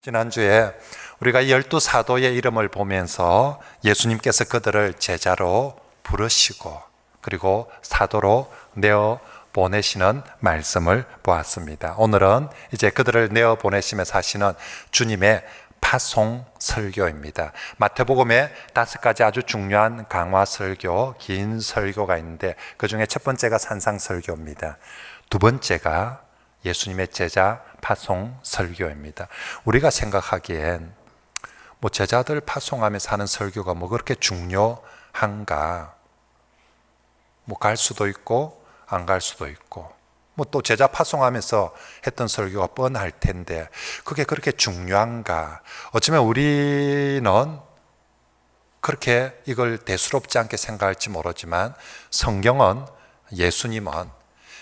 지난주에 우리가 12사도의 이름을 보면서 예수님께서 그들을 제자로 부르시고 그리고 사도로 내어 보내시는 말씀을 보았습니다. 오늘은 이제 그들을 내어 보내시면서 하시는 주님의 파송 설교입니다. 마태복음에 5가지 아주 중요한 강화 설교, 긴 설교가 있는데 그 중에 첫 번째가 산상 설교입니다. 두 번째가 예수님의 제자 파송 설교입니다. 우리가 생각하기엔 제자들 파송하면서 하는 설교가 그렇게 중요한가? 갈 수도 있고 안 갈 수도 있고 또 제자 파송하면서 했던 설교가 뻔할 텐데 그게 그렇게 중요한가? 어쩌면 우리는 그렇게 이걸 대수롭지 않게 생각할지 모르지만 성경은, 예수님은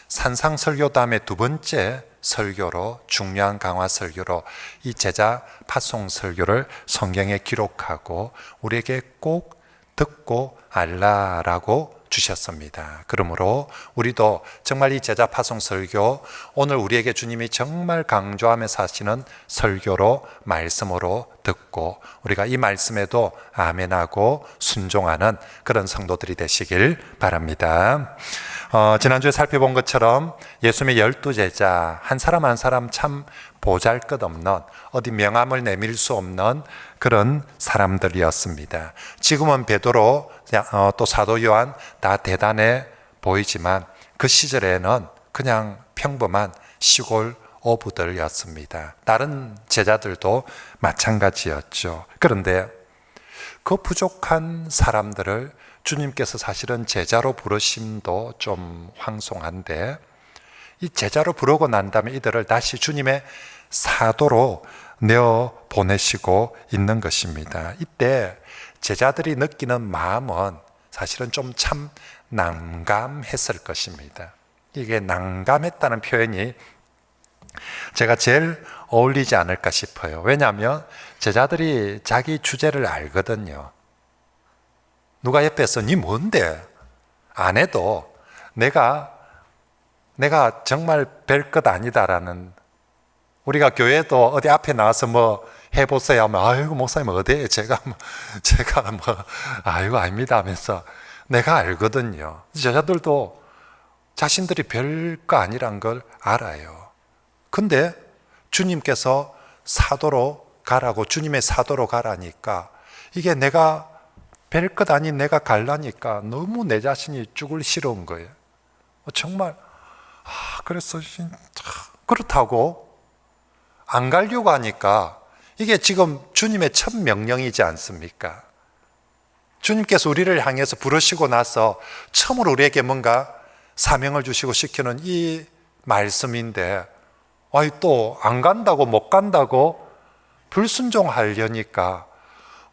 산상설교 다음에 두 번째 설교로, 중요한 강화 설교로 이 제자 파송 설교를 성경에 기록하고 우리에게 꼭 듣고 알라라고 주셨습니다. 그러므로 우리도 정말 이 제자 파송 설교, 오늘 우리에게 주님이 정말 강조하면서 하시는 설교로, 말씀으로 듣고 우리가 이 말씀에도 아멘하고 순종하는 그런 성도들이 되시길 바랍니다. 지난주에 살펴본 것처럼 예수님의 12제자 한 사람 한 사람 참 보잘것없는, 어디 명함을 내밀 수 없는 그런 사람들이었습니다. 지금은 베드로 또 사도 요한 다 대단해 보이지만 그 시절에는 그냥 평범한 시골 어부들이었습니다. 다른 제자들도 마찬가지였죠. 그런데 그 부족한 사람들을 주님께서 사실은 제자로 부르심도 좀 황송한데 이 제자로 부르고 난 다음에 이들을 다시 주님의 사도로 내어 보내시고 있는 것입니다. 이때 제자들이 느끼는 마음은 사실은 좀 참 난감했을 것입니다. 이게 난감했다는 표현이 제가 제일 어울리지 않을까 싶어요. 왜냐하면 제자들이 자기 주제를 알거든요. 누가 옆에서 니 뭔데? 안 해도 내가 정말 별 것 아니다라는, 우리가 교회도 어디 앞에 나와서 해보세요 하면 아이고 목사님 어디에 제가 아이고 아닙니다 하면서 내가 알거든요. 제자들도 자신들이 별 거 아니란 걸 알아요. 근데 주님께서 사도로 가라고, 주님의 사도로 가라니까 이게 내가 별 것 아닌 내가 갈라니까 너무 내 자신이 죽을 싫은 거예요. 정말 그래서 진짜 그렇다고 안 가려고 하니까 이게 지금 주님의 첫 명령이지 않습니까? 주님께서 우리를 향해서 부르시고 나서 처음으로 우리에게 뭔가 사명을 주시고 시키는 이 말씀인데 또 안 간다고, 못 간다고 불순종하려니까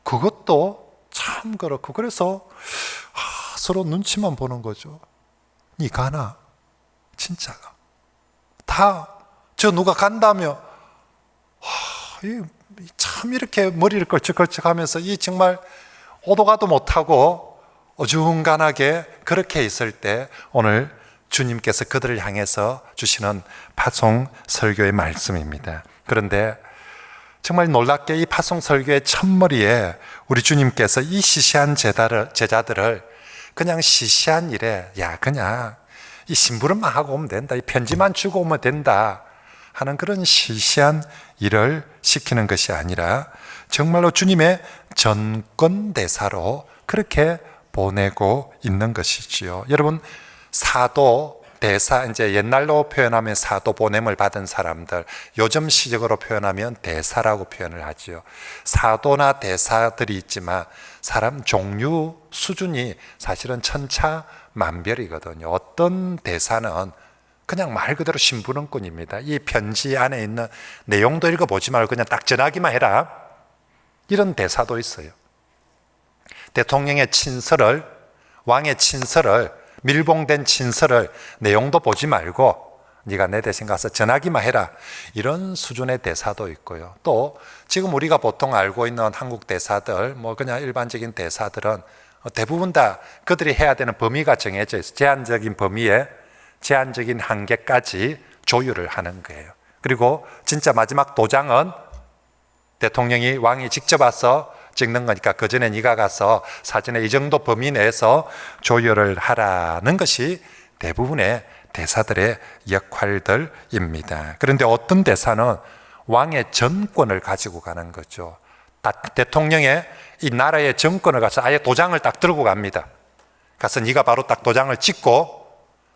그것도 참 그렇고, 그래서 서로 눈치만 보는 거죠. 니 가나? 진짜가 다 저 누가 간다며 참 이렇게 머리를 걸쭉걸쭉하면서 이 정말 오도 가도 못하고 어중간하게 그렇게 있을 때 오늘 주님께서 그들을 향해서 주시는 파송 설교의 말씀입니다. 그런데 정말 놀랍게 이 파송 설교의 첫머리에 우리 주님께서 이 시시한 제자들을 그냥 시시한 일에 그냥 이 심부름만 하고 오면 된다, 이 편지만 주고 오면 된다 하는 그런 시시한 일을 시키는 것이 아니라 정말로 주님의 전권대사로 그렇게 보내고 있는 것이지요. 여러분, 사도, 대사, 이제 옛날로 표현하면 사도 보냄을 받은 사람들, 요즘 시적으로 표현하면 대사라고 표현을 하지요. 사도나 대사들이 있지만 사람 종류 수준이 사실은 천차만별이거든요. 어떤 대사는 그냥 말 그대로 심부름꾼입니다. 이 편지 안에 있는 내용도 읽어보지 말고 그냥 딱 전하기만 해라, 이런 대사도 있어요. 대통령의 친서를, 왕의 친서를, 밀봉된 친서를 내용도 보지 말고 네가 내 대신 가서 전하기만 해라, 이런 수준의 대사도 있고요. 또 지금 우리가 보통 알고 있는 한국 대사들, 그냥 일반적인 대사들은 대부분 다 그들이 해야 되는 범위가 정해져 있어요. 제한적인 범위에 제한적인 한계까지 조율을 하는 거예요. 그리고 진짜 마지막 도장은 대통령이 왕이 직접 와서 찍는 거니까 그 전에 네가 가서 사전에 이 정도 범위 내에서 조율을 하라는 것이 대부분의 대사들의 역할들입니다. 그런데 어떤 대사는 왕의 전권을 가지고 가는 거죠. 대통령의 이 나라의 정권을 가서 아예 도장을 딱 들고 갑니다. 가서 네가 바로 딱 도장을 찍고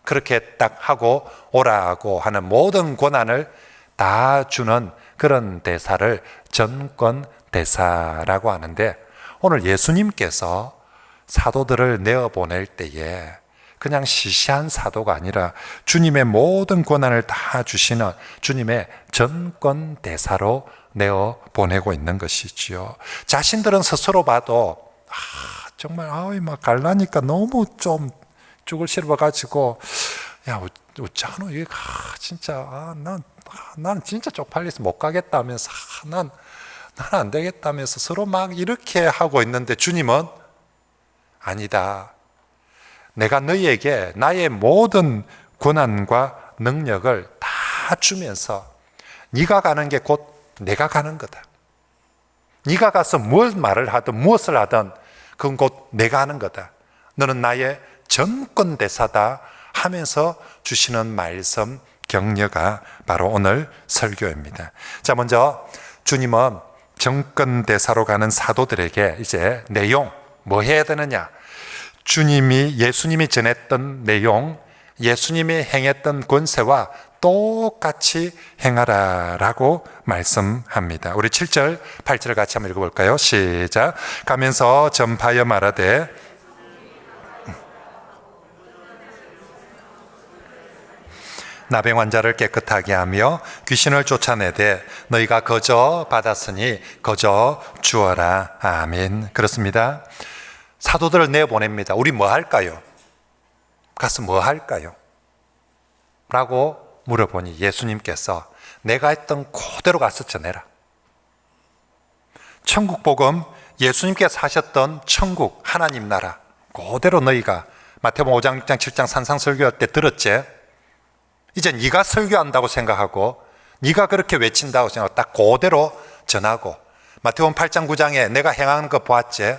그렇게 딱 하고 오라고 하는 모든 권한을 다 주는 그런 대사를 전권 대사라고 하는데, 오늘 예수님께서 사도들을 내어보낼 때에 그냥 시시한 사도가 아니라 주님의 모든 권한을 다 주시는 주님의 전권 대사로 내어 보내고 있는 것이지요. 자신들은 스스로 봐도 정말 막 갈라니까 너무 좀 죽을 싫어가지고 야 어쩌노 이게 진짜 난 진짜 쪽팔려서 못 가겠다면서 난 안 되겠다면서 서로 막 이렇게 하고 있는데 주님은 아니다. 내가 너희에게 나의 모든 권한과 능력을 다 주면서 네가 가는 게 곧 내가 가는 거다. 네가 가서 뭘 말을 하든 무엇을 하든 그건 곧 내가 하는 거다. 너는 나의 전권 대사다 하면서 주시는 말씀 격려가 바로 오늘 설교입니다. 자, 먼저 주님은 정권 대사로 가는 사도들에게 이제 내용 뭐 해야 되느냐? 예수님이 전했던 내용, 예수님이 행했던 권세와 똑같이 행하라라고 말씀합니다. 우리 7절, 8절 같이 한번 읽어볼까요? 시작. 가면서 전파하여 말하되 나병 환자를 깨끗하게 하며 귀신을 쫓아내되 너희가 거저 받았으니 거저 주어라. 아멘. 그렇습니다. 사도들을 내보냅니다. 우리 뭐 할까요? 가서 뭐 할까요? 라고 물어보니 예수님께서 내가 했던 그대로 가서 전해라. 천국 복음, 예수님께서 하셨던 천국 하나님 나라 그대로 너희가 마태복음 5장 6장 7장 산상설교할 때 들었지? 이제 네가 설교한다고 생각하고 네가 그렇게 외친다고 생각하고 딱 그대로 전하고, 마태복음 8장 9장에 내가 행하는 거 보았지?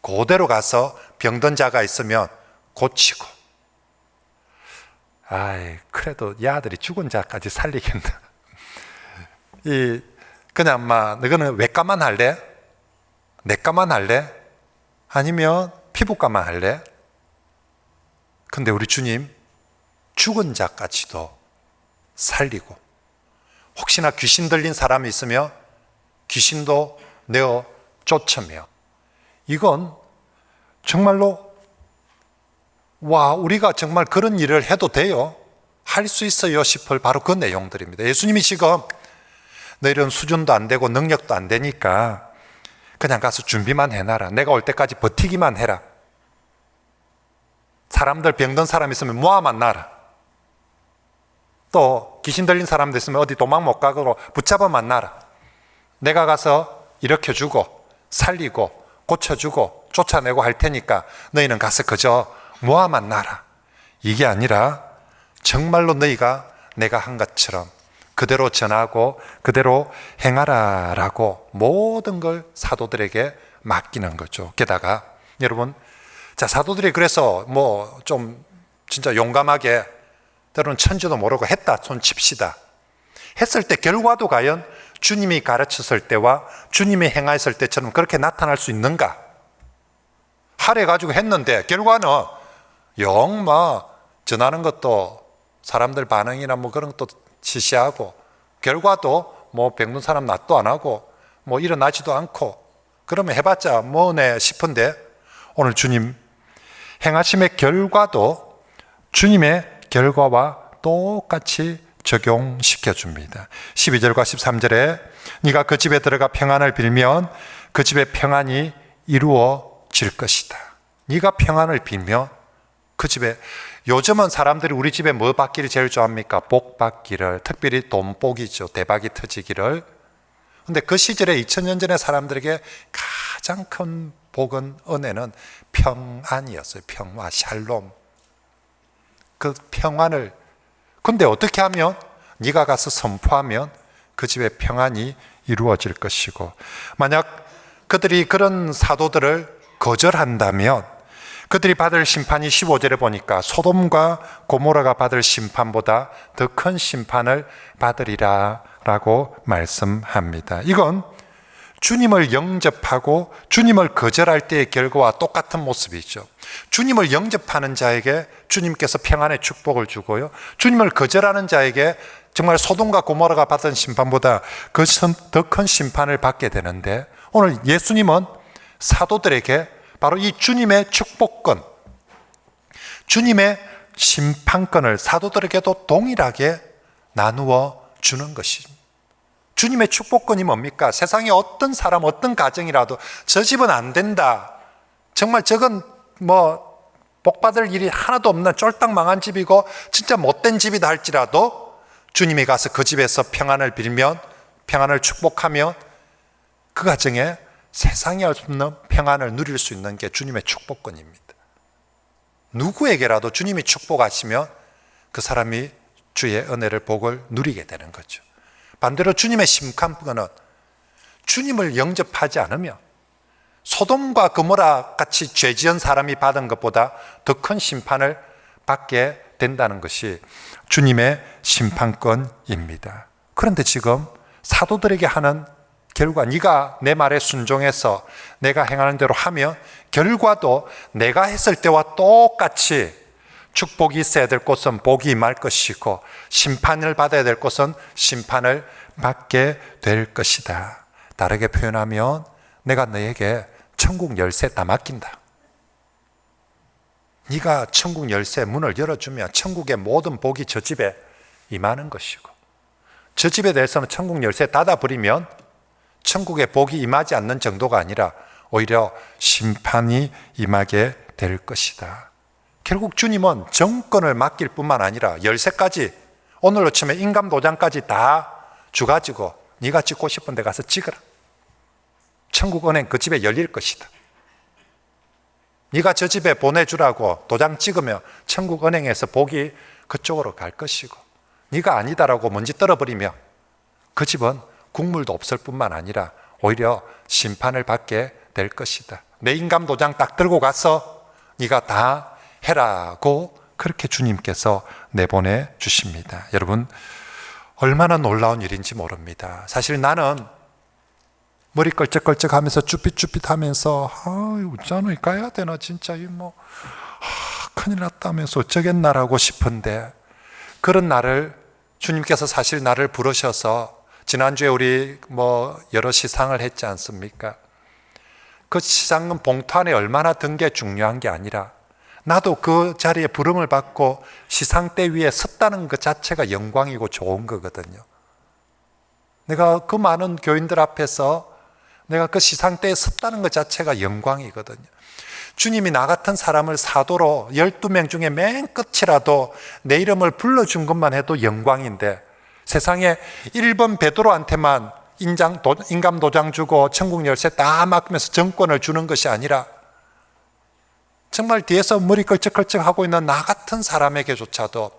그대로 가서 병든 자가 있으면 고치고, 그래도 이 아들이 죽은 자까지 살리겠나? 그냥 너는 외과만 할래? 내과만 할래? 아니면 피부과만 할래? 근데 우리 주님 죽은 자까지도 살리고, 혹시나 귀신 들린 사람이 있으면 귀신도 내어 쫓으며, 이건 정말로 우리가 정말 그런 일을 해도 돼요? 할 수 있어요 싶을 바로 그 내용들입니다. 예수님이 지금 너희는 수준도 안 되고 능력도 안 되니까 그냥 가서 준비만 해놔라. 내가 올 때까지 버티기만 해라. 사람들 병든 사람 있으면 모아만 놔라. 또 귀신 들린 사람도 있으면 어디 도망 못 가고 붙잡아만 놔라. 내가 가서 일으켜주고 살리고 고쳐주고 쫓아내고 할 테니까 너희는 가서 그저 모아만 놔라. 이게 아니라 정말로 너희가 내가 한 것처럼 그대로 전하고 그대로 행하라라고 모든 걸 사도들에게 맡기는 거죠. 게다가 여러분, 자, 사도들이 그래서 좀 진짜 용감하게 때로는 천지도 모르고 했다 손 칩시다. 했을 때 결과도 과연 주님이 가르쳤을 때와 주님이 행하였을 때처럼 그렇게 나타날 수 있는가? 하래가지고 했는데 결과는 전하는 것도 사람들 반응이나 그런 것도 시시하고, 결과도 병든 사람 낫도 안 하고 일어나지도 않고, 그러면 해봤자 뭐네 싶은데 오늘 주님 행하심의 결과도 주님의 결과와 똑같이 적용시켜 줍니다. 12절과 13절에 네가 그 집에 들어가 평안을 빌면 그 집에 평안이 이루어질 것이다. 네가 평안을 빌면 그 집에, 요즘은 사람들이 우리 집에 뭐 받기를 제일 좋아합니까? 복 받기를, 특별히 돈복이죠. 대박이 터지기를. 근데 그 시절에 2000년 전에 사람들에게 가장 큰 복은, 은혜는 평안이었어요. 평화, 샬롬. 그 평안을, 근데 어떻게 하면 네가 가서 선포하면 그 집에 평안이 이루어질 것이고, 만약 그들이 그런 사도들을 거절한다면 그들이 받을 심판이 15절에 보니까 소돔과 고모라가 받을 심판보다 더 큰 심판을 받으리라 라고 말씀합니다. 이건 주님을 영접하고 주님을 거절할 때의 결과와 똑같은 모습이죠. 주님을 영접하는 자에게 주님께서 평안의 축복을 주고요, 주님을 거절하는 자에게 정말 소돔과 고모라가 받은 심판보다 더 큰 심판을 받게 되는데, 오늘 예수님은 사도들에게 바로 이 주님의 축복권, 주님의 심판권을 사도들에게도 동일하게 나누어 주는 것입니다. 주님의 축복권이 뭡니까? 세상에 어떤 사람, 어떤 가정이라도 저 집은 안 된다, 정말 저건 복받을 일이 하나도 없는 쫄딱 망한 집이고 진짜 못된 집이다 할지라도 주님이 가서 그 집에서 평안을 빌면, 평안을 축복하면 그 가정에 세상에 없는 평안을 누릴 수 있는 게 주님의 축복권입니다. 누구에게라도 주님이 축복하시면 그 사람이 주의 은혜를, 복을 누리게 되는 거죠. 반대로 주님의 심판권은 주님을 영접하지 않으면 소돔과 고모라 같이 죄 지은 사람이 받은 것보다 더 큰 심판을 받게 된다는 것이 주님의 심판권입니다. 그런데 지금 사도들에게 하는 결과, 네가 내 말에 순종해서 내가 행하는 대로 하면 결과도 내가 했을 때와 똑같이 축복이 있어야 될 곳은 복이 임할 것이고 심판을 받아야 될 곳은 심판을 받게 될 것이다. 다르게 표현하면 내가 너에게 천국 열쇠 다 맡긴다. 네가 천국 열쇠 문을 열어주면 천국의 모든 복이 저 집에 임하는 것이고, 저 집에 대해서는 천국 열쇠 닫아버리면 천국의 복이 임하지 않는 정도가 아니라 오히려 심판이 임하게 될 것이다. 결국 주님은 정권을 맡길 뿐만 아니라 열쇠까지, 오늘로 치면 인감도장까지 다 주가지고 네가 찍고 싶은 데 가서 찍어라. 천국 은행 그 집에 열릴 것이다. 네가 저 집에 보내주라고 도장 찍으면 천국 은행에서 복이 그쪽으로 갈 것이고, 네가 아니다라고 먼지 떨어버리면 그 집은 국물도 없을 뿐만 아니라 오히려 심판을 받게 될 것이다. 내 인감도장 딱 들고 가서 네가 다 해라고 그렇게 주님께서 내보내 주십니다. 여러분, 얼마나 놀라운 일인지 모릅니다. 사실 나는 머리 걸쩍걸쩍 하면서 쭈삣쭈삣 하면서 우짜노이 가야 되나 진짜 큰일 났다면서 어쩌겠나라고 싶은데, 그런 나를 주님께서 사실 나를 부르셔서 지난주에 우리 여러 시상을 했지 않습니까? 그 시상은 봉투 안에 얼마나 든 게 중요한 게 아니라 나도 그 자리에 부름을 받고 시상대 위에 섰다는 것 자체가 영광이고 좋은 거거든요. 내가 그 많은 교인들 앞에서 내가 그 시상대에 섰다는 것 자체가 영광이거든요. 주님이 나 같은 사람을 사도로 12명 중에 맨 끝이라도 내 이름을 불러준 것만 해도 영광인데, 세상에 1번 베드로한테만 인감도장 주고 천국 열쇠 다 맡기면서 정권을 주는 것이 아니라 정말 뒤에서 머리 걸쩍걸쩍 하고 있는 나 같은 사람에게조차도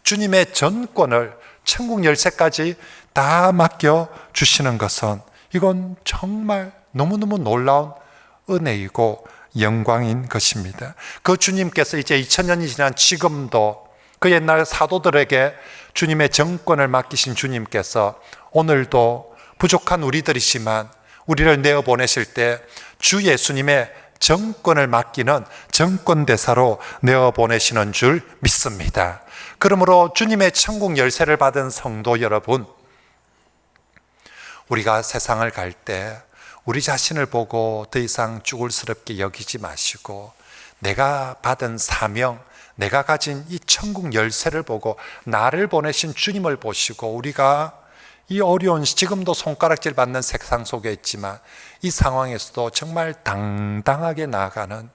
주님의 전권을, 천국 열쇠까지 다 맡겨주시는 것은 이건 정말 너무너무 놀라운 은혜이고 영광인 것입니다. 그 주님께서 이제 2000년이 지난 지금도 그 옛날 사도들에게 주님의 정권을 맡기신 주님께서 오늘도 부족한 우리들이지만 우리를 내어보내실 때 주 예수님의 정권을 맡기는 정권대사로 내어보내시는 줄 믿습니다. 그러므로 주님의 천국 열쇠를 받은 성도 여러분, 우리가 세상을 갈 때 우리 자신을 보고 더 이상 쭈글스럽게 여기지 마시고 내가 받은 사명, 내가 가진 이 천국 열쇠를 보고 나를 보내신 주님을 보시고, 우리가 이 어려운, 지금도 손가락질 받는 세상 속에 있지만 이 상황에서도 정말 당당하게 나아가는,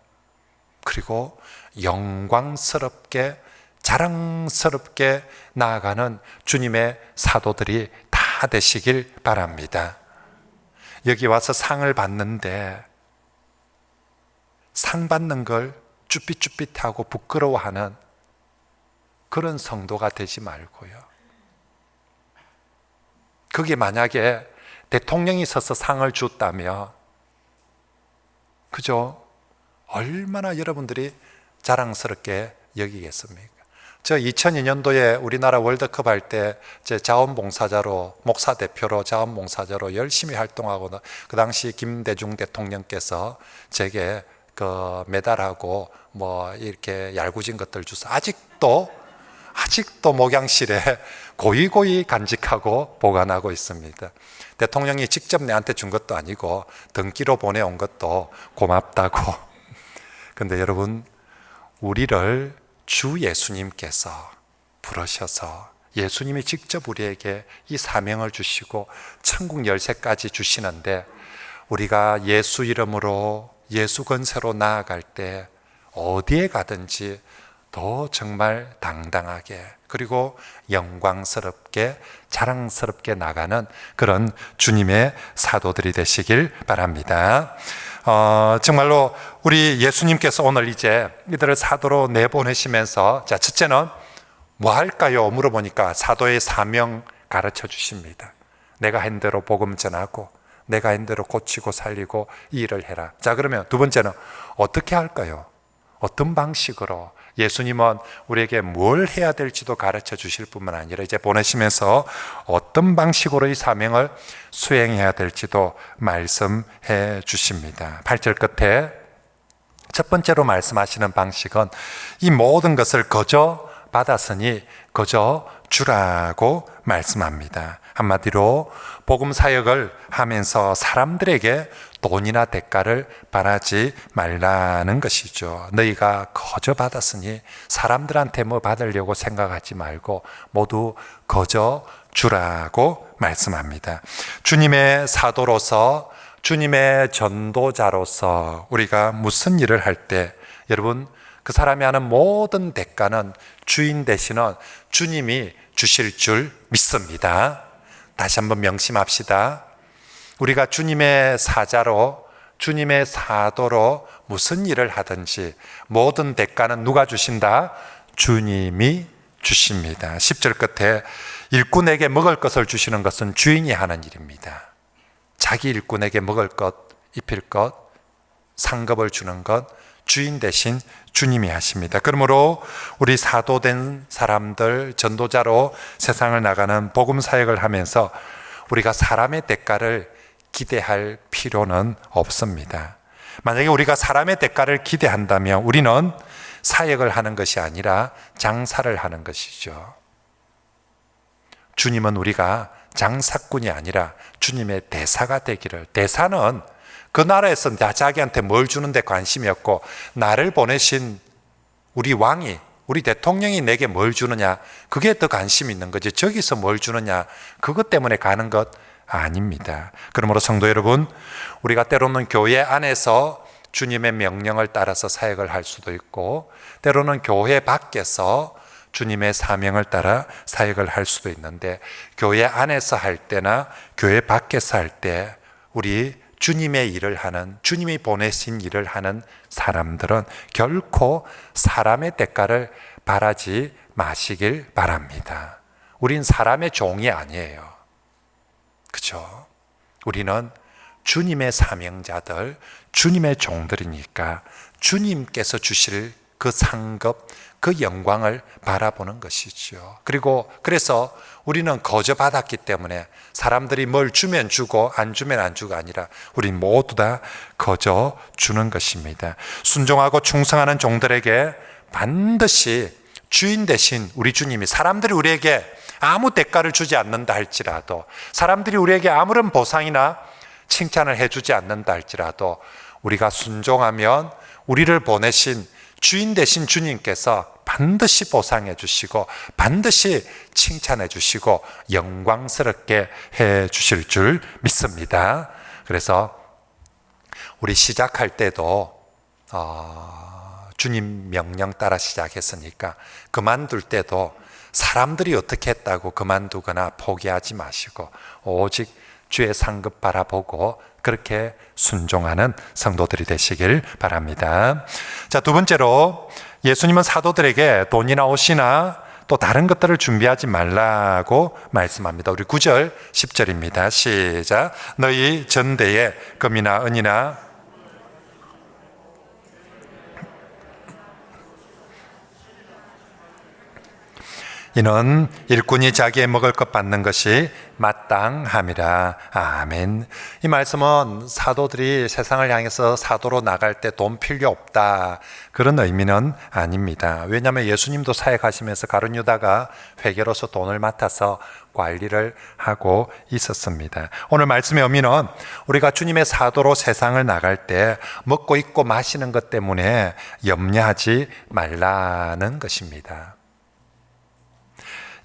그리고 영광스럽게 자랑스럽게 나아가는 주님의 사도들이 다 되시길 바랍니다. 여기 와서 상을 받는데 상 받는 걸 쭈삣쭈삣하고 부끄러워하는 그런 성도가 되지 말고요. 그게 만약에 대통령이 서서 상을 줬다며, 그죠? 얼마나 여러분들이 자랑스럽게 여기겠습니까? 저 2002년도에 우리나라 월드컵 할 때 제 자원봉사자로, 목사 대표로 자원봉사자로 열심히 활동하고, 그 당시 김대중 대통령께서 제게 그 메달하고 뭐 이렇게 얄궂은 것들 주서 아직도 목양실에 고이고이 간직하고 보관하고 있습니다. 대통령이 직접 내한테 준 것도 아니고 등기로 보내온 것도 고맙다고. 근데 여러분, 우리를 주 예수님께서 부르셔서 예수님이 직접 우리에게 이 사명을 주시고 천국 열쇠까지 주시는데, 우리가 예수 이름으로, 예수 권세로 나아갈 때 어디에 가든지 더 정말 당당하게, 그리고 영광스럽게, 자랑스럽게 나가는 그런 주님의 사도들이 되시길 바랍니다. 정말로 우리 예수님께서 오늘 이제 이들을 사도로 내보내시면서, 자, 첫째는 뭐 할까요? 물어보니까 사도의 사명 가르쳐 주십니다. 내가 한 대로 복음 전하고, 내가 한 대로 고치고 살리고 이 일을 해라. 자, 그러면 두 번째는 어떻게 할까요? 어떤 방식으로? 예수님은 우리에게 뭘 해야 될지도 가르쳐 주실 뿐만 아니라 이제 보내시면서 어떤 방식으로 이 사명을 수행해야 될지도 말씀해 주십니다. 8절 끝에 첫 번째로 말씀하시는 방식은 이 모든 것을 거저 받았으니 거저 주라고 말씀합니다. 한마디로 복음 사역을 하면서 사람들에게 돈이나 대가를 바라지 말라는 것이죠. 너희가 거저 받았으니 사람들한테 뭐 받으려고 생각하지 말고 모두 거저 주라고 말씀합니다. 주님의 사도로서, 주님의 전도자로서 우리가 무슨 일을 할 때, 여러분, 그 사람이 하는 모든 대가는 주인 되시는 주님이 주실 줄 믿습니다. 다시 한번 명심합시다. 우리가 주님의 사자로, 주님의 사도로 무슨 일을 하든지 모든 대가는 누가 주신다? 주님이 주십니다. 10절 끝에 일꾼에게 먹을 것을 주시는 것은 주인이 하는 일입니다. 자기 일꾼에게 먹을 것, 입힐 것, 상급을 주는 것 주인 대신 주님이 하십니다. 그러므로 우리 사도된 사람들, 전도자로 세상을 나가는 복음 사역을 하면서 우리가 사람의 대가를 기대할 필요는 없습니다. 만약에 우리가 사람의 대가를 기대한다면 우리는 사역을 하는 것이 아니라 장사를 하는 것이죠. 주님은 우리가 장사꾼이 아니라 주님의 대사가 되기를, 대사는 그 나라에서 자기한테 뭘 주는데 관심이 없고, 나를 보내신 우리 왕이, 우리 대통령이 내게 뭘 주느냐, 그게 더 관심이 있는 거지, 저기서 뭘 주느냐 그것 때문에 가는 것 아닙니다. 그러므로 성도 여러분, 우리가 때로는 교회 안에서 주님의 명령을 따라서 사역을 할 수도 있고, 때로는 교회 밖에서 주님의 사명을 따라 사역을 할 수도 있는데, 교회 안에서 할 때나 교회 밖에서 할 때 우리 주님의 일을 하는, 주님이 보내신 일을 하는 사람들은 결코 사람의 대가를 바라지 마시길 바랍니다. 우린 사람의 종이 아니에요. 그렇죠? 우리는 주님의 사명자들, 주님의 종들이니까 주님께서 주실 그 상급, 그 영광을 바라보는 것이죠. 그리고 그래서 우리는 거저 받았기 때문에 사람들이 뭘 주면 주고 안 주면 안 주가 아니라 우리 모두 다 거저 주는 것입니다. 순종하고 충성하는 종들에게 반드시 주인 대신 우리 주님이, 사람들이 우리에게 아무 대가를 주지 않는다 할지라도, 사람들이 우리에게 아무런 보상이나 칭찬을 해주지 않는다 할지라도 우리가 순종하면 우리를 보내신 주인 되신 주님께서 반드시 보상해 주시고 반드시 칭찬해 주시고 영광스럽게 해 주실 줄 믿습니다. 그래서 우리 시작할 때도 주님 명령 따라 시작했으니까 그만둘 때도 사람들이 어떻게 했다고 그만두거나 포기하지 마시고 오직 주의 상급 바라보고 그렇게 순종하는 성도들이 되시길 바랍니다. 자, 두 번째로 예수님은 사도들에게 돈이나 옷이나 또 다른 것들을 준비하지 말라고 말씀합니다. 우리 9절 10절입니다. 시작. 너희 전대에 금이나 은이나 이는 일꾼이 자기의 먹을 것 받는 것이 마땅함이라. 아멘. 이 말씀은 사도들이 세상을 향해서 사도로 나갈 때 돈 필요 없다, 그런 의미는 아닙니다. 왜냐하면 예수님도 사역하시면서 가룟 유다가 회계로서 돈을 맡아서 관리를 하고 있었습니다. 오늘 말씀의 의미는 우리가 주님의 사도로 세상을 나갈 때 먹고 입고 마시는 것 때문에 염려하지 말라는 것입니다.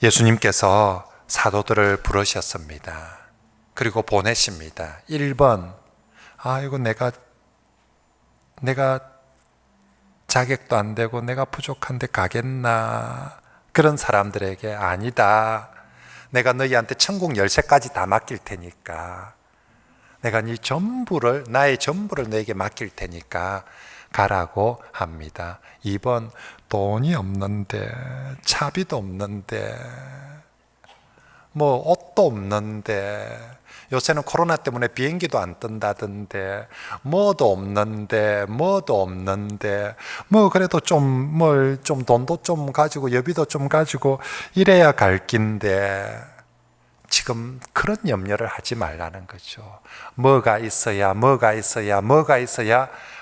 예수님께서 사도들을 부르셨습니다. 그리고 보내십니다. 1번, 이거 내가 자격도 안 되고 내가 부족한데 가겠나? 그런 사람들에게 아니다. 내가 너희한테 천국 열쇠까지 다 맡길 테니까, 내가 나의 전부를 너에게 맡길 테니까 가라고 합니다. 2번, 돈이 없는데, 차비도 없는데, 옷도 없는데, 요새는 코로나 때문에 비행기도 안 뜬다던데, 뭐도 없는데, 그래도 좀 돈도 좀 가지고, 여비도 좀 가지고, 이래야 갈 긴데, 지금 그런 염려를 하지 말라는 거죠. 뭐가 있어야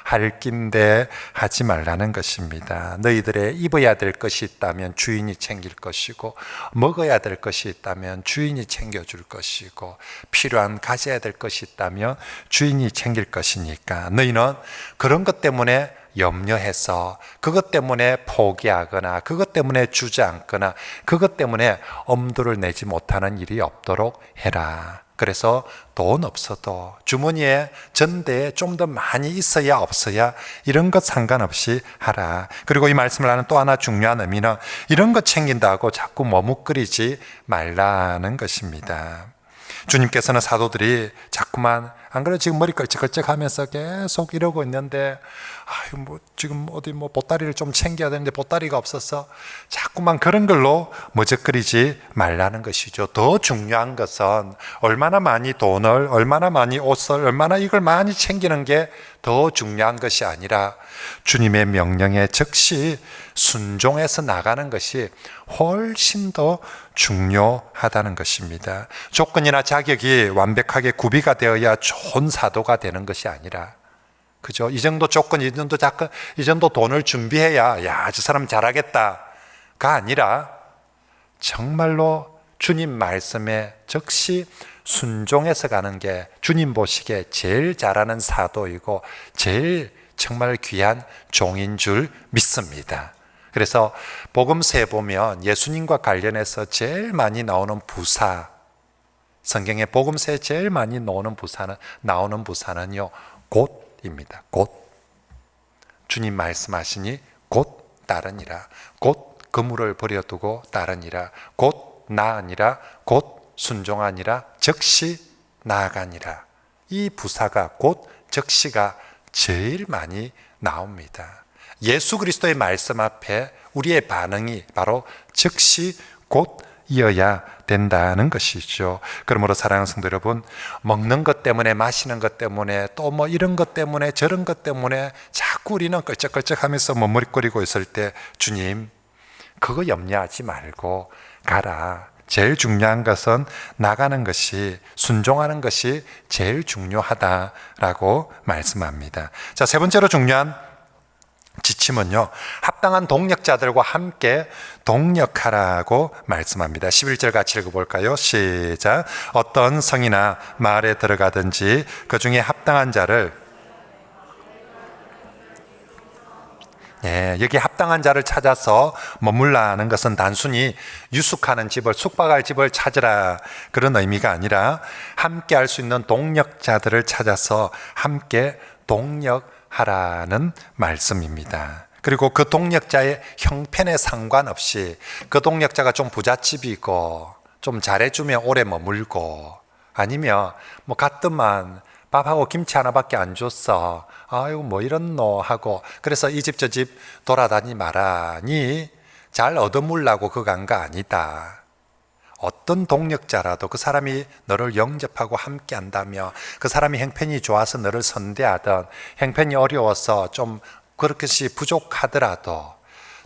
할 긴데 하지 말라는 것입니다. 너희들의 입어야 될 것이 있다면 주인이 챙길 것이고, 먹어야 될 것이 있다면 주인이 챙겨줄 것이고, 필요한 가져야 될 것이 있다면 주인이 챙길 것이니까 너희는 그런 것 때문에 염려해서, 그것 때문에 포기하거나, 그것 때문에 주저앉거나, 그것 때문에 엄두를 내지 못하는 일이 없도록 해라. 그래서 돈 없어도 주머니에 전대에 좀 더 많이 있어야 없어야 이런 것 상관없이 하라. 그리고 이 말씀을 하는 또 하나 중요한 의미는 이런 것 챙긴다고 자꾸 머뭇거리지 말라는 것입니다. 주님께서는 사도들이 자꾸만, 안 그래도 지금 머리 걸쩍걸쩍 하면서 계속 이러고 있는데, 지금 어디 보따리를 좀 챙겨야 되는데 보따리가 없어서 자꾸만 그런 걸로 머적거리지 말라는 것이죠. 더 중요한 것은 얼마나 많이 돈을, 얼마나 많이 옷을, 얼마나 이걸 많이 챙기는 게 더 중요한 것이 아니라 주님의 명령에 즉시 순종해서 나가는 것이 훨씬 더 중요하다는 것입니다. 조건이나 자격이 완벽하게 구비가 되어야 좋은 사도가 되는 것이 아니라, 그죠? 이 정도 조건, 이 정도 돈을 준비해야, 저 사람 잘하겠다가 아니라, 정말로 주님 말씀에 즉시 순종해서 가는 게 주님 보시기에 제일 잘하는 사도이고 제일 정말 귀한 종인 줄 믿습니다. 그래서 복음서에 보면 예수님과 관련해서 제일 많이 나오는 부사, 성경에 복음서에 제일 많이 나오는 부사는요, 곧입니다. 곧. 주님 말씀하시니 곧 따르니라. 곧 그물을 버려두고 따르니라. 곧 나으니라. 곧 순종하니라. 즉시 나아가니라. 이 부사가, 곧, 즉시가 제일 많이 나옵니다. 예수 그리스도의 말씀 앞에 우리의 반응이 바로 즉시 곧 이어야 된다는 것이죠. 그러므로 사랑하는 성도 여러분, 먹는 것 때문에, 마시는 것 때문에, 또 이런 것 때문에, 저런 것 때문에 자꾸 우리는 끌적끌적 하면서 머뭇거리고 있을 때, 주님, 그거 염려하지 말고 가라. 제일 중요한 것은 나가는 것이, 순종하는 것이 제일 중요하다라고 말씀합니다. 자, 세 번째로 중요한 지침은요, 합당한 동력자들과 함께 동력하라고 말씀합니다. 11절 같이 읽어볼까요? 시작. 어떤 성이나 마을에 들어가든지 그 중에 합당한 자를, 여기 합당한 자를 찾아서 머물라는 것은 단순히 유숙하는 집을, 숙박할 집을 찾으라, 그런 의미가 아니라 함께 할 수 있는 동력자들을 찾아서 함께 동력하라는 말씀입니다. 그리고 그 동력자의 형편에 상관없이, 그 동력자가 좀 부잣집이고 좀 잘해주면 오래 머물고, 아니면 가뜩만 밥하고 김치 하나밖에 안 줬어, 아이고 이런 너 하고, 그래서 이 집 저 집 돌아다니 말아니, 잘 얻어물라고 그거 간 거 아니다. 어떤 동력자라도 그 사람이 너를 영접하고 함께 한다며, 그 사람이 형편이 좋아서 너를 선대하든 형편이 어려워서 좀 그렇듯이 부족하더라도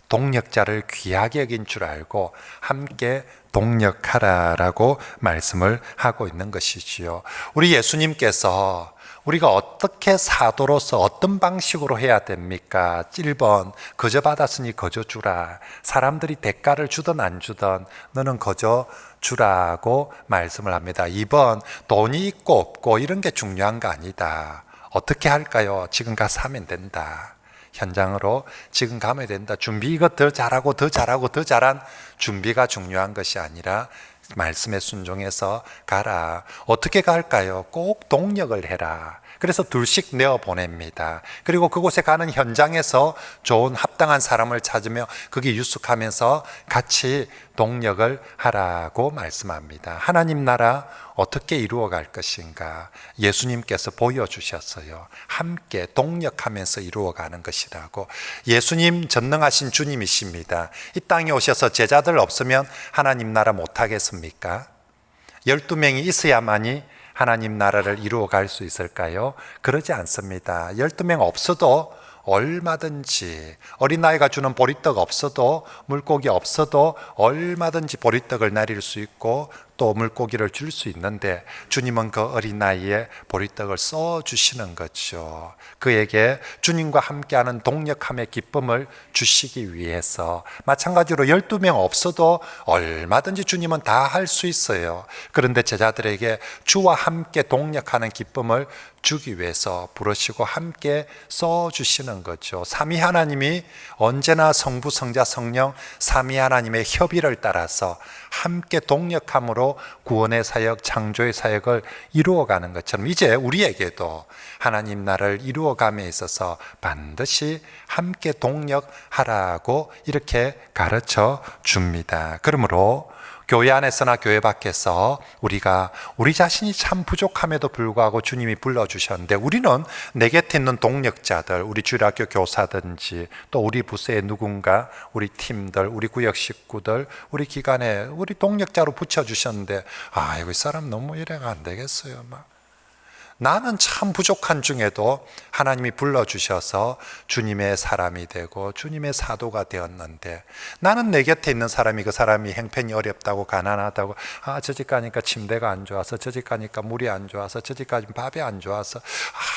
동력자를 귀하게 여긴 줄 알고 함께 동력하라라고 말씀을 하고 있는 것이지요. 우리 예수님께서 우리가 어떻게 사도로서 어떤 방식으로 해야 됩니까? 1번, 거저 받았으니 거저 주라. 사람들이 대가를 주든 안 주든 너는 거저 주라고 말씀을 합니다. 2번, 돈이 있고 없고 이런 게 중요한 거 아니다. 어떻게 할까요? 지금 가서 하면 된다. 현장으로 지금 가면 된다. 준비 이거 더 잘하고 더 잘하고 더 잘한 준비가 중요한 것이 아니라 말씀에 순종해서 가라. 어떻게 갈까요? 꼭 동력을 해라. 그래서 둘씩 내어 보냅니다. 그리고 그곳에 가는 현장에서 좋은 합당한 사람을 찾으며 거기 유숙하면서 같이 동력을 하라고 말씀합니다. 하나님 나라 어떻게 이루어 갈 것인가 예수님께서 보여주셨어요. 함께 동력하면서 이루어 가는 것이라고. 예수님 전능하신 주님이십니다. 이 땅에 오셔서 제자들 없으면 하나님 나라 못하겠습니까? 12명이 있어야만이 하나님 나라를 이루어 갈 수 있을까요? 그러지 않습니다. 12명 없어도 얼마든지, 어린아이가 주는 보리떡 없어도, 물고기 없어도 얼마든지 보리떡을 나릴 수 있고 또 물고기를 줄 수 있는데 주님은 그 어린아이의 보리떡을 써주시는 거죠. 그에게 주님과 함께하는 동력함의 기쁨을 주시기 위해서. 마찬가지로 12명 없어도 얼마든지 주님은 다 할 수 있어요. 그런데 제자들에게 주와 함께 동력하는 기쁨을 주기 위해서 부르시고 함께 써주시는 거죠. 삼위 하나님이 언제나 성부, 성자, 성령 삼위 하나님의 협의를 따라서 함께 동력함으로 구원의 사역, 창조의 사역을 이루어가는 것처럼 이제 우리에게도 하나님 나라를 이루어감에 있어서 반드시 함께 동력하라고 이렇게 가르쳐 줍니다. 그러므로 교회 안에서나 교회 밖에서 우리가 우리 자신이 참 부족함에도 불구하고 주님이 불러주셨는데 우리는 내 곁에 있는 동력자들, 우리 주일학교 교사든지 또 우리 부서의 누군가, 우리 팀들, 우리 구역 식구들, 우리 기관에 우리 동력자로 붙여주셨는데 아이고 이 사람 너무 이래가 안 되겠어요. 나는 참 부족한 중에도 하나님이 불러주셔서 주님의 사람이 되고 주님의 사도가 되었는데 나는 내 곁에 있는 사람이 그 사람이 형편이 어렵다고 가난하다고 저 집 가니까 침대가 안 좋아서 저 집 가니까 물이 안 좋아서 저 집 가니까 밥이 안 좋아서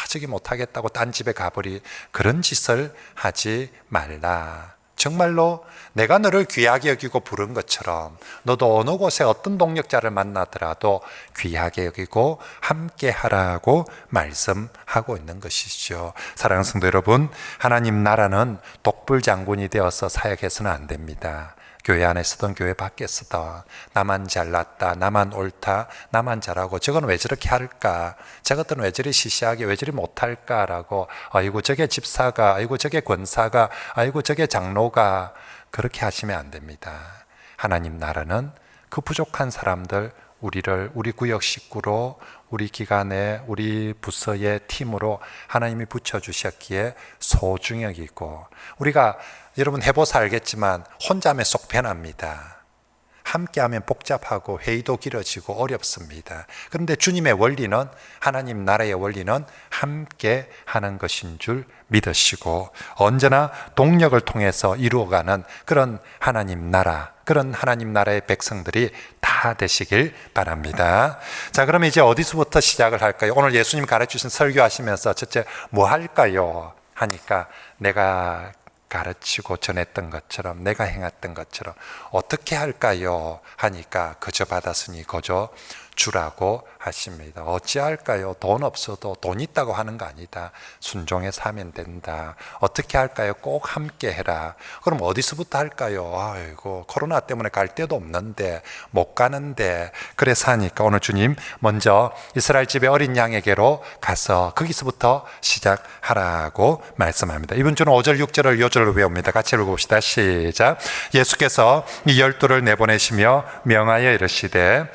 저기 못하겠다고 딴 집에 가버리 그런 짓을 하지 말라. 정말로 내가 너를 귀하게 여기고 부른 것처럼 너도 어느 곳에 어떤 동력자를 만나더라도 귀하게 여기고 함께 하라고 말씀하고 있는 것이죠. 사랑하는 성도 여러분, 하나님 나라는 독불장군이 되어서 사역해서는 안 됩니다. 교회 안에서든 교회 밖에서든 나만 잘났다, 나만 옳다, 나만 잘하고 저건 왜 저렇게 할까, 저것들은 왜 저리 시시하게 왜 저리 못할까라고 아이고 저게 집사가, 아이고 저게 권사가, 아이고 저게 장로가 그렇게 하시면 안 됩니다. 하나님 나라는 그 부족한 사람들 우리를 우리 구역 식구로 우리 기관에 우리 부서의 팀으로 하나님이 붙여주셨기에 소중히 여기고 우리가 여러분 해보서 알겠지만 혼자면 속 변합니다. 함께하면 복잡하고 회의도 길어지고 어렵습니다. 그런데 주님의 원리는 하나님 나라의 원리는 함께 하는 것인 줄 믿으시고 언제나 동력을 통해서 이루어가는 그런 하나님 나라, 그런 하나님 나라의 백성들이 다 되시길 바랍니다. 자, 그럼 이제 어디서부터 시작을 할까요? 오늘 예수님 가르치신 설교하시면서 첫째 뭐 할까요? 하니까 내가 가르치고 전했던 것처럼 내가 행했던 것처럼 어떻게 할까요? 하니까 거저 받았으니 거저 주라고 하십니다. 어찌할까요? 돈 없어도 돈 있다고 하는 거 아니다. 순종해서 하면 된다. 어떻게 할까요? 꼭 함께 해라. 그럼 어디서부터 할까요? 아이고 코로나 때문에 갈 데도 없는데 못 가는데 그래서 하니까 오늘 주님 먼저 이스라엘 집의 어린 양에게로 가서 거기서부터 시작하라고 말씀합니다. 이번 주는 5절 6절을 요절로 외웁니다. 같이 읽어봅시다. 시작. 예수께서 이 12를 내보내시며 명하여 이르시되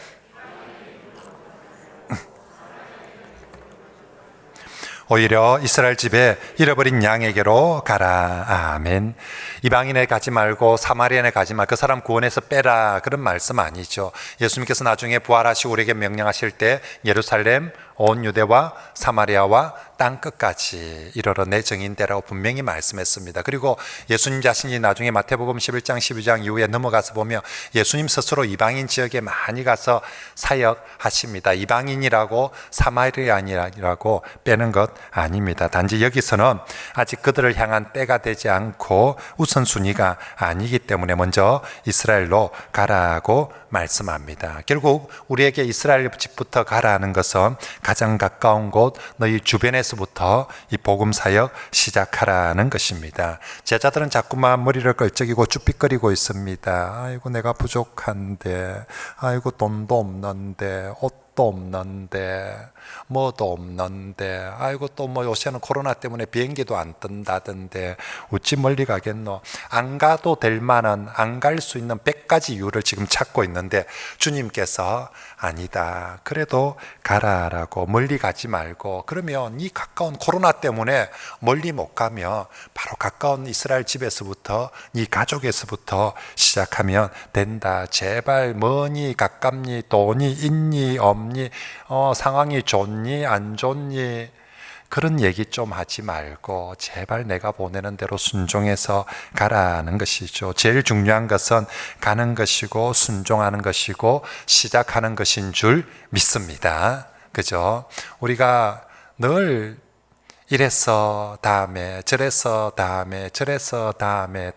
오히려 이스라엘 집에 잃어버린 양에게로 가라. 아멘. 이방인에 가지 말고 사마리아에 가지 말고 그 사람 구원해서 빼라, 그런 말씀 아니죠. 예수님께서 나중에 부활하시고 우리에게 명령하실 때 예루살렘, 온 유대와 사마리아와 땅 끝까지 이르러 내 증인되라고 분명히 말씀했습니다. 그리고 예수님 자신이 나중에 마태복음 11장 12장 이후에 넘어가서 보면 예수님 스스로 이방인 지역에 많이 가서 사역하십니다. 이방인이라고 사마리아인이라고 빼는 것 아닙니다. 단지 여기서는 아직 그들을 향한 때가 되지 않고 우선순위가 아니기 때문에 먼저 이스라엘로 가라고 말씀합니다. 결국 우리에게 이스라엘 집부터 가라는 것은 가장 가까운 곳 너희 주변에서부터 이 복음 사역 시작하라는 것입니다. 제자들은 자꾸만 머리를 걸쩍이고 쭈삣거리고 있습니다. 아이고 내가 부족한데, 아이고 돈도 없는데, 옷도 없는데, 뭐도 없는데, 아이고 또 뭐 요새는 코로나 때문에 비행기도 안 뜬다던데 어찌 멀리 가겠노. 안 가도 될 만한, 안 갈 수 있는 100가지 이유를 지금 찾고 있는데 주님께서 아니다, 그래도 가라라고, 멀리 가지 말고, 그러면 이 가까운 코로나 때문에 멀리 못 가면 바로 가까운 이스라엘 집에서부터 이 가족에서부터 시작하면 된다. 제발 머니 가깝니, 돈이 있니 없니, 상황이 좋니 안 좋니, 그런 얘기 좀 하지 말고 제발 내가 보내는 대로 순종해서 가라는 것이죠. 제일 중요한 것은 가는 것이고 순종하는 것이고 시작하는 것인 줄 믿습니다. 그죠? 우리가 늘 이래서 다음에, 저래서 다음에, 저래서 다음에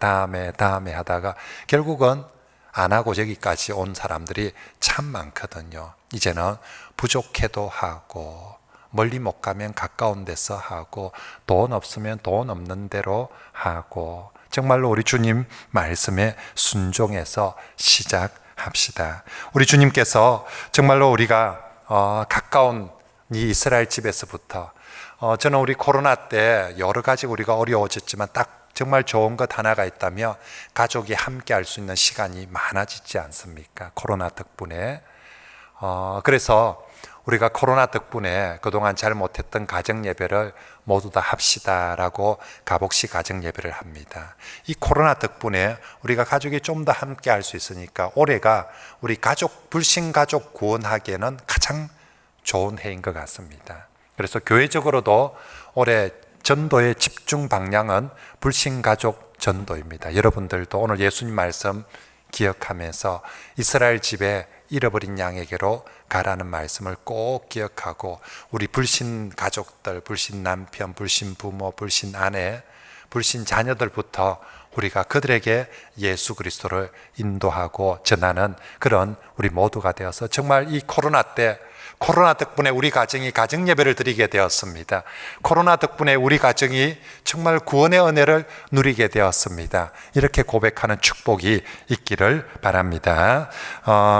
하다가 결국은 안 하고 여기까지 온 사람들이 참 많거든요. 이제는 부족해도 하고, 멀리 못 가면 가까운 데서 하고, 돈 없으면 돈 없는 대로 하고, 정말로 우리 주님 말씀에 순종해서 시작합시다. 우리 주님께서 정말로 우리가 가까운 이 이스라엘 집에서부터, 저는 우리 코로나 때 여러 가지 우리가 어려워졌지만 딱 정말 좋은 것 하나가 있다면 가족이 함께 할 수 있는 시간이 많아지지 않습니까? 코로나 덕분에. 그래서 우리가 코로나 덕분에 그동안 잘 못했던 가정 예배를 모두 다 합시다라고 가복시 가정 예배를 합니다. 이 코로나 덕분에 우리가 가족이 좀 더 함께 할 수 있으니까 올해가 우리 가족, 불신 가족 구원하기에는 가장 좋은 해인 것 같습니다. 그래서 교회적으로도 올해 전도의 집중 방향은 불신 가족 전도입니다. 여러분들도 오늘 예수님 말씀 기억하면서 이스라엘 집에 잃어버린 양에게로 가라는 말씀을 꼭 기억하고, 우리 불신 가족들, 불신 남편, 불신 부모, 불신 아내, 불신 자녀들부터 우리가 그들에게 예수 그리스도를 인도하고 전하는 그런 우리 모두가 되어서 정말 이 코로나 때, 코로나 덕분에 우리 가정이 가정 예배를 드리게 되었습니다. 코로나 덕분에 우리 가정이 정말 구원의 은혜를 누리게 되었습니다. 이렇게 고백하는 축복이 있기를 바랍니다.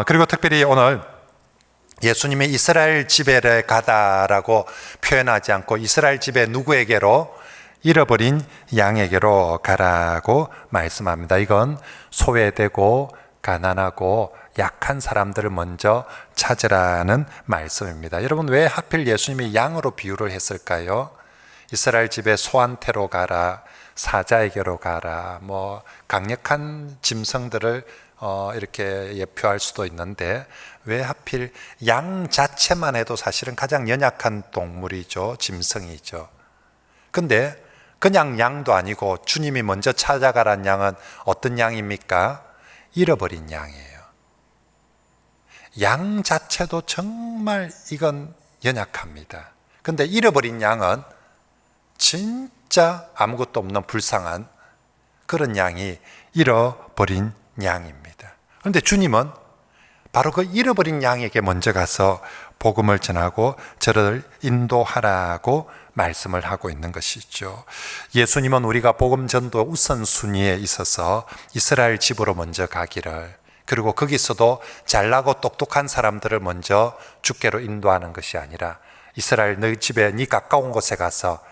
그리고 특별히 오늘 예수님이 이스라엘 집에 가다라고 표현하지 않고 이스라엘 집에 누구에게로? 잃어버린 양에게로 가라고 말씀합니다. 이건 소외되고 가난하고 약한 사람들을 먼저 찾으라는 말씀입니다. 여러분, 왜 하필 예수님이 양으로 비유를 했을까요? 이스라엘 집에 소한테로 가라, 사자에게로 가라, 뭐 강력한 짐승들을 이렇게 예표할 수도 있는데 왜 하필 양 자체만 해도 사실은 가장 연약한 동물이죠. 짐승이죠. 근데 그냥 양도 아니고 주님이 먼저 찾아가란 양은 어떤 양입니까? 잃어버린 양이에요. 양 자체도 정말 이건 연약합니다. 근데 잃어버린 양은 진짜 아무것도 없는 불쌍한 그런 양이 잃어버린 양입니다. 그런데 주님은 바로 그 잃어버린 양에게 먼저 가서 복음을 전하고 저를 인도하라고 말씀을 하고 있는 것이죠. 예수님은 우리가 복음 전도 우선순위에 있어서 이스라엘 집으로 먼저 가기를, 그리고 거기서도 잘나고 똑똑한 사람들을 먼저 주께로 인도하는 것이 아니라 이스라엘 너희 집에 네 가까운 곳에 가서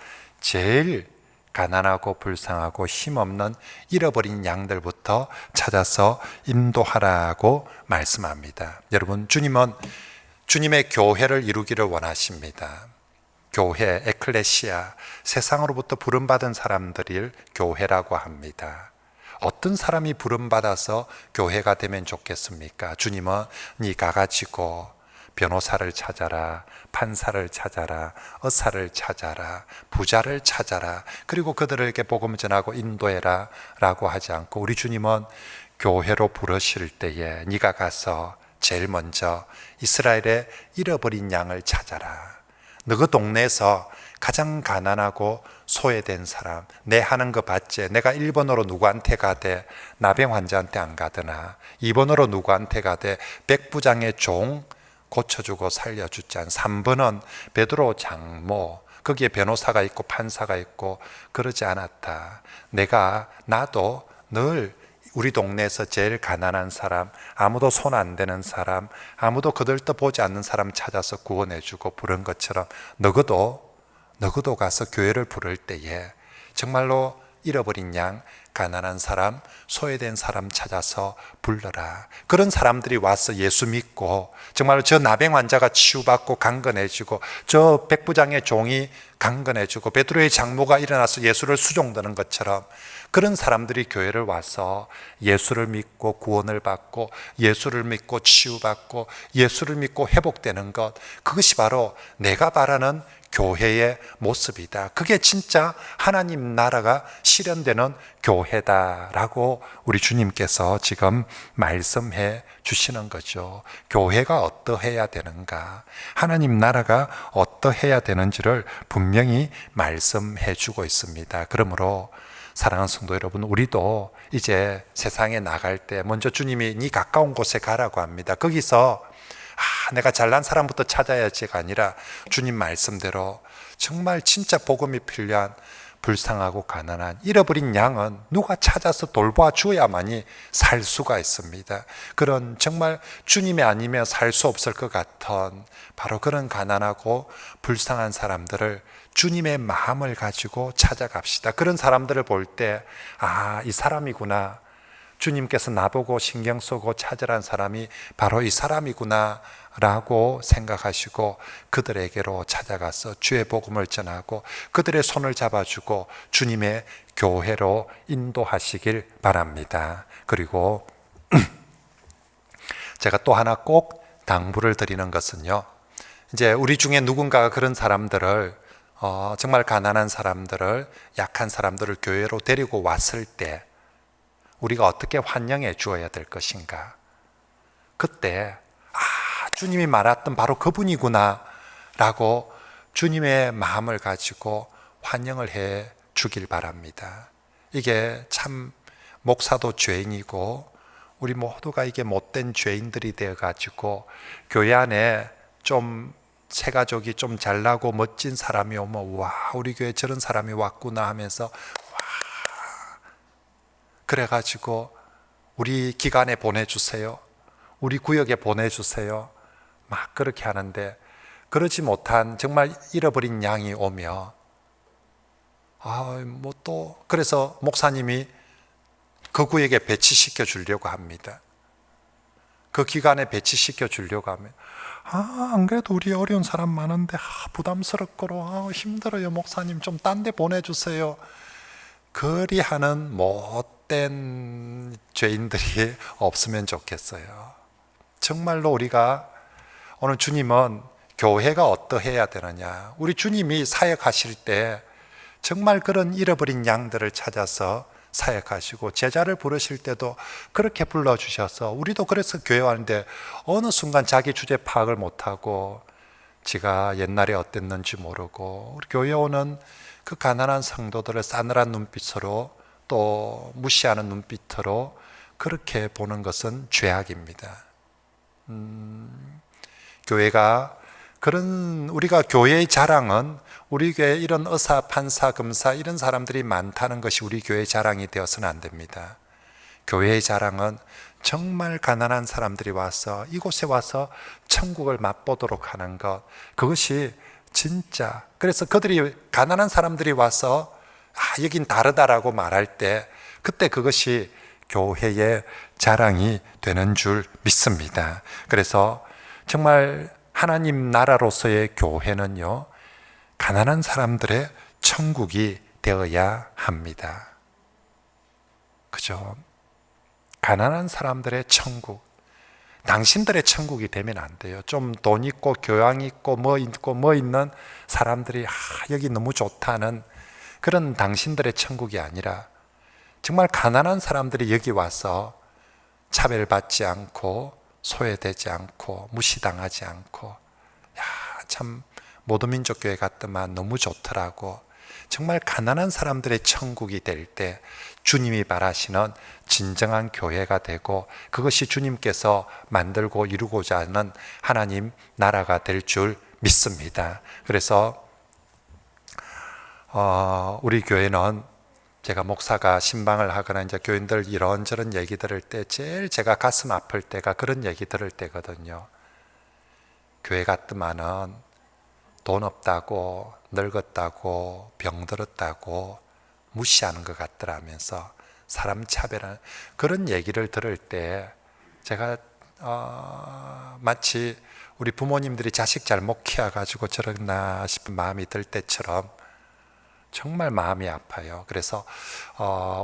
제일 가난하고 불쌍하고 힘없는 잃어버린 양들부터 찾아서 인도하라고 말씀합니다. 여러분, 주님은 주님의 교회를 이루기를 원하십니다. 교회, 에클레시아, 세상으로부터 부름받은 사람들을 교회라고 합니다. 어떤 사람이 부름받아서 교회가 되면 좋겠습니까? 주님은 네가 가지고 변호사를 찾아라, 판사를 찾아라, 의사를 찾아라, 부자를 찾아라, 그리고 그들에게 복음을 전하고 인도해라 라고 하지 않고, 우리 주님은 교회로 부르실 때에 네가 가서 제일 먼저 이스라엘의 잃어버린 양을 찾아라. 너그 동네에서 가장 가난하고 소외된 사람, 내 하는 거 봤지? 내가 1번으로 누구한테 가되 나병 환자한테 안 가드나, 2번으로 누구한테 가되 백부장의 종 고쳐주고 살려주지 않, 3번은 베드로 장모, 거기에 변호사가 있고 판사가 있고 그러지 않았다. 나도 늘 우리 동네에서 제일 가난한 사람, 아무도 손 안 대는 사람, 아무도 그들도 보지 않는 사람 찾아서 구원해주고 부른 것처럼 너희도 가서 교회를 부를 때에 정말로 잃어버린 양, 가난한 사람, 소외된 사람 찾아서 불러라. 그런 사람들이 와서 예수 믿고 정말로 저 나병 환자가 치유받고 강건해지고, 저 백부장의 종이 강건해지고, 베드로의 장모가 일어나서 예수를 수종드는 것처럼 그런 사람들이 교회를 와서 예수를 믿고 구원을 받고, 예수를 믿고 치유받고, 예수를 믿고 회복되는 것, 그것이 바로 내가 바라는 교회의 모습이다. 그게 진짜 하나님 나라가 실현되는 교회다라고 우리 주님께서 지금 말씀해 주시는 거죠. 교회가 어떠해야 되는가, 하나님 나라가 어떠해야 되는지를 분명히 말씀해 주고 있습니다. 그러므로 사랑하는 성도 여러분, 우리도 이제 세상에 나갈 때 먼저 주님이 네 가까운 곳에 가라고 합니다. 거기서 내가 잘난 사람부터 찾아야지가 아니라 주님 말씀대로 정말 진짜 복음이 필요한 불쌍하고 가난한 잃어버린 양은 누가 찾아서 돌봐 주어야만이 살 수가 있습니다. 그런 정말 주님이 아니면 살 수 없을 것 같은 바로 그런 가난하고 불쌍한 사람들을 주님의 마음을 가지고 찾아갑시다. 그런 사람들을 볼 때 이 사람이구나, 주님께서 나보고 신경 쓰고 찾으라는 사람이 바로 이 사람이구나 라고 생각하시고 그들에게로 찾아가서 주의 복음을 전하고 그들의 손을 잡아주고 주님의 교회로 인도하시길 바랍니다. 그리고 제가 또 하나 꼭 당부를 드리는 것은요, 이제 우리 중에 누군가가 그런 사람들을 정말 가난한 사람들을, 약한 사람들을 교회로 데리고 왔을 때 우리가 어떻게 환영해 주어야 될 것인가. 그때 주님이 말했던 바로 그분이구나 라고 주님의 마음을 가지고 환영을 해 주길 바랍니다. 이게 참 목사도 죄인이고 우리 모두가 이게 못된 죄인들이 되어 가지고 교회 안에 좀 새 가족이 좀 잘나고 멋진 사람이 오면 와, 우리 교회 저런 사람이 왔구나 하면서 그래가지고 우리 기관에 보내주세요, 우리 구역에 보내주세요 막 그렇게 하는데, 그러지 못한 정말 잃어버린 양이 오며 그래서 목사님이 그 구역에 배치시켜 주려고 합니다. 그 기관에 배치시켜 주려고 하면 안 그래도 우리 어려운 사람 많은데 부담스럽고 힘들어요, 목사님 좀 딴 데 보내주세요. 그리하는 못된 죄인들이 없으면 좋겠어요. 정말로 우리가 오늘 주님은 교회가 어떠해야 되느냐, 우리 주님이 사역하실 때 정말 그런 잃어버린 양들을 찾아서 사역하시고 제자를 부르실 때도 그렇게 불러주셔서 우리도 그래서 교회 왔는데 어느 순간 자기 주제 파악을 못하고 지가 옛날에 어땠는지 모르고 우리 교회 오는 그 가난한 성도들을 싸늘한 눈빛으로 또 무시하는 눈빛으로 그렇게 보는 것은 죄악입니다. 교회가 우리가 교회의 자랑은 우리 교회에 이런 의사, 판사, 검사 이런 사람들이 많다는 것이 우리 교회의 자랑이 되어서는 안 됩니다. 교회의 자랑은 정말 가난한 사람들이 와서 이곳에 와서 천국을 맛보도록 하는 것, 그것이 진짜, 그래서 그들이 가난한 사람들이 와서 여긴 다르다라고 말할 때 그때 그것이 교회의 자랑이 되는 줄 믿습니다. 그래서 정말 하나님 나라로서의 교회는요, 가난한 사람들의 천국이 되어야 합니다. 그죠? 가난한 사람들의 천국, 당신들의 천국이 되면 안 돼요. 좀 돈 있고 교양 있고 뭐 있는 사람들이 여기 너무 좋다는 그런 당신들의 천국이 아니라 정말 가난한 사람들이 여기 와서 차별받지 않고 소외되지 않고 무시당하지 않고 참 모든 민족교회 갔더만 너무 좋더라고. 정말 가난한 사람들의 천국이 될 때 주님이 바라시는 진정한 교회가 되고 그것이 주님께서 만들고 이루고자 하는 하나님 나라가 될 줄 믿습니다. 그래서 우리 교회는 제가 목사가 신방을 하거나 이제 교인들 이런저런 얘기 들을 때 제일 제가 가슴 아플 때가 그런 얘기 들을 때거든요. 교회 갔더만은 돈 없다고 늙었다고 병들었다고 무시하는 것 같더라면서 사람 차별하는 그런 얘기를 들을 때 제가 마치 우리 부모님들이 자식 잘못 키워가지고 저러나 싶은 마음이 들 때처럼 정말 마음이 아파요. 그래서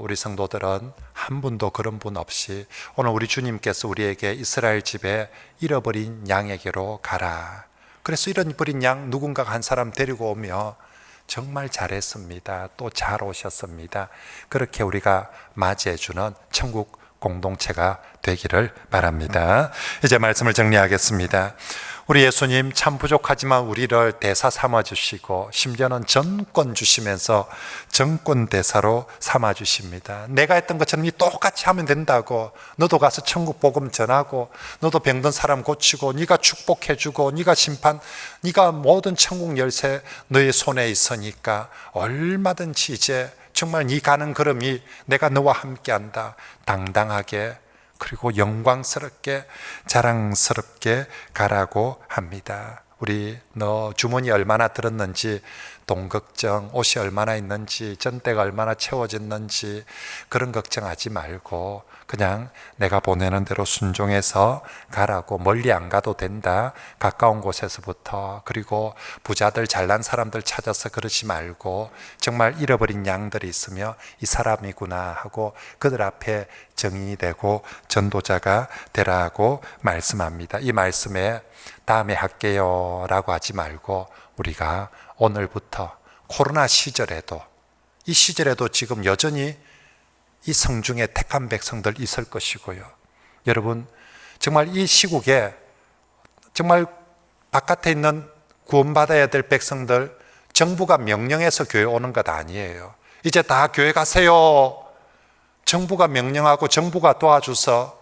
우리 성도들은 한 분도 그런 분 없이 오늘 우리 주님께서 우리에게 이스라엘 집에 잃어버린 양에게로 가라. 그래서 잃어버린 양 누군가 한 사람 데리고 오며 정말 잘했습니다. 또 잘 오셨습니다. 그렇게 우리가 맞이해주는 천국 공동체가 되기를 바랍니다. 이제 말씀을 정리하겠습니다. 우리 예수님 참 부족하지만 우리를 대사 삼아주시고 심지어는 전권 주시면서 전권 대사로 삼아주십니다. 내가 했던 것처럼 똑같이 하면 된다고. 너도 가서 천국 복음 전하고 너도 병든 사람 고치고 네가 축복해주고 네가 심판, 네가 모든 천국 열쇠 너의 손에 있으니까 얼마든지 이제 정말 네 가는 걸음이 내가 너와 함께한다. 당당하게 그리고 영광스럽게 자랑스럽게 가라고 합니다. 우리 너 주머니 얼마나 들었는지, 돈 걱정, 옷이 얼마나 있는지, 전대가 얼마나 채워졌는지 그런 걱정하지 말고 그냥 내가 보내는 대로 순종해서 가라고. 멀리 안 가도 된다. 가까운 곳에서부터. 그리고 부자들 잘난 사람들 찾아서 그러지 말고 정말 잃어버린 양들이 있으며 이 사람이구나 하고 그들 앞에 정인이 되고 전도자가 되라고 말씀합니다. 이 말씀에 다음에 할게요 라고 하지 말고 우리가 오늘부터 코로나 시절에도 이 시절에도 지금 여전히 이 성중에 택한 백성들 있을 것이고요. 여러분 정말 이 시국에 정말 바깥에 있는 구원받아야 될 백성들 정부가 명령해서 교회 오는 것 아니에요. 이제 다 교회 가세요. 정부가 명령하고 정부가 도와줘서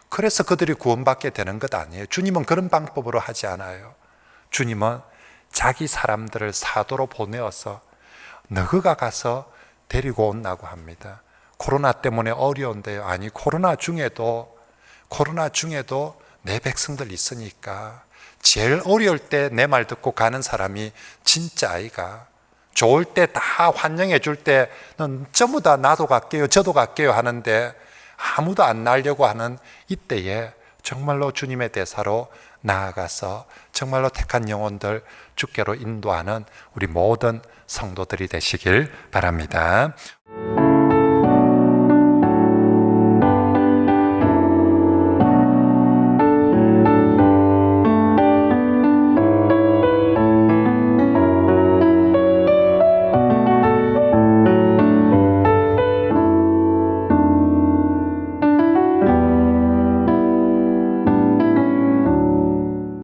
그래서 그들이 구원받게 되는 것 아니에요. 주님은 그런 방법으로 하지 않아요. 주님은 자기 사람들을 사도로 보내어서 너희가 가서 데리고 온다고 합니다. 코로나 때문에 어려운데요. 아니 코로나 중에도 내 백성들 있으니까 제일 어려울 때 내 말 듣고 가는 사람이 진짜 아이가. 좋을 때 다 환영해 줄 때는 전부 다 나도 갈게요 저도 갈게요 하는데 아무도 안 나려고 하는 이때에 정말로 주님의 대사로 나아가서 정말로 택한 영혼들 주께로 인도하는 우리 모든 성도들이 되시길 바랍니다.